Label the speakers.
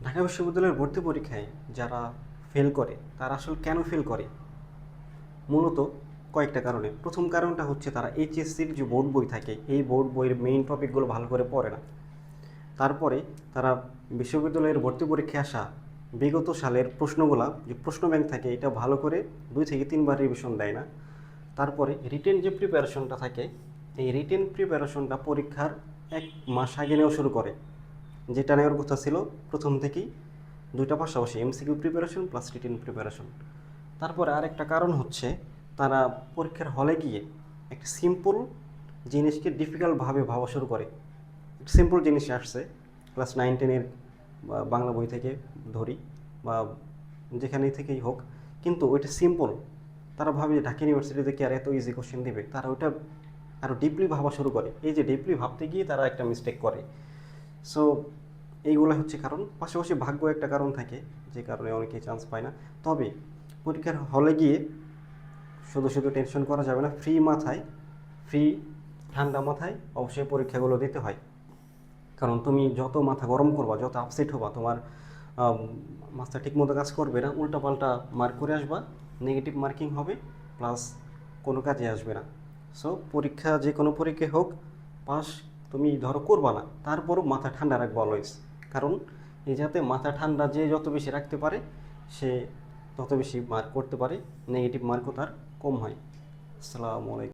Speaker 1: ঢাকা বিশ্ববিদ্যালয়ের ভর্তি পরীক্ষায় যারা ফেল করে তারা আসলে কেন ফেল করে? মূলত কয়েকটা কারণে। প্রথম কারণটা হচ্ছে তারা এইচএসসির যে বোর্ড বই থাকে এই বোর্ড বইয়ের মেইন টপিকগুলো ভালো করে পড়ে না। তারপরে তারা বিশ্ববিদ্যালয়ের ভর্তি পরীক্ষায় আসা বিগত সালের প্রশ্নগুলা যে প্রশ্ন ব্যাংক থাকে এটা ভালো করে 2 থেকে 3 বার রিভিশন দেয় না। তারপরে রিটেন যে প্রিপারেশনটা থাকে এই রিটেন প্রিপারেশনটা পরীক্ষার 1 মাস আগে নেওয়া শুরু করে, যেটা নেওয়ার কথা ছিল প্রথম থেকেই, দুইটা পাশাপাশি MCQ preparation plus written preparation. তারপরে আরেকটা কারণ হচ্ছে তারা পরীক্ষার হলে গিয়ে একটা সিম্পল জিনিসকে ডিফিকাল্টভাবে ভাবা শুরু করে। সিম্পল জিনিস আসছে ক্লাস 9-10-এর বাংলা বই থেকে ধরি বা যেখানে থেকেই হোক, কিন্তু ওইটা সিম্পল। তারা ভাবে যে ঢাকা ইউনিভার্সিটিতে কি আর এত ইজি কোশ্চেন দেবে, তারা ওইটা আরও ডিপলি ভাবা শুরু করে। এই যে ডিপলি ভাবতে গিয়ে তারা একটা মিস্টেক করে। সো এইগুলো হচ্ছে কারণ। পাশাপাশি ভাগ্য একটা কারণ থাকে, যে কারণে অনেকেই চান্স পায় না। তবে পরীক্ষার হলে গিয়ে শুধু শুধু টেনশন করা যাবে না। ফ্রি ঠান্ডা মাথায় অবশ্যই পরীক্ষাগুলো দিতে হয়। কারণ তুমি যত মাথা গরম করবা, যত আপসেট হবা, তোমার মাথা ঠিকমতো কাজ করবে না, উল্টাপাল্টা মার্ক করে আসবা, নেগেটিভ মার্কিং হবে, প্লাস কোনো কাজে আসবে না। সো পরীক্ষা যে কোনো পরীক্ষা হোক, পাস তুমি ধরো করবা না, তারপরও মাথা ঠান্ডা রাখবো অলওয়েজ। কারণ এই যাতে মাথা ঠান্ডা যে যত বেশি রাখতে পারে সে তত বেশি মার্ক করতে পারে, নেগেটিভ মার্কও তার কম হয়। আসসালামু আলাইকুম।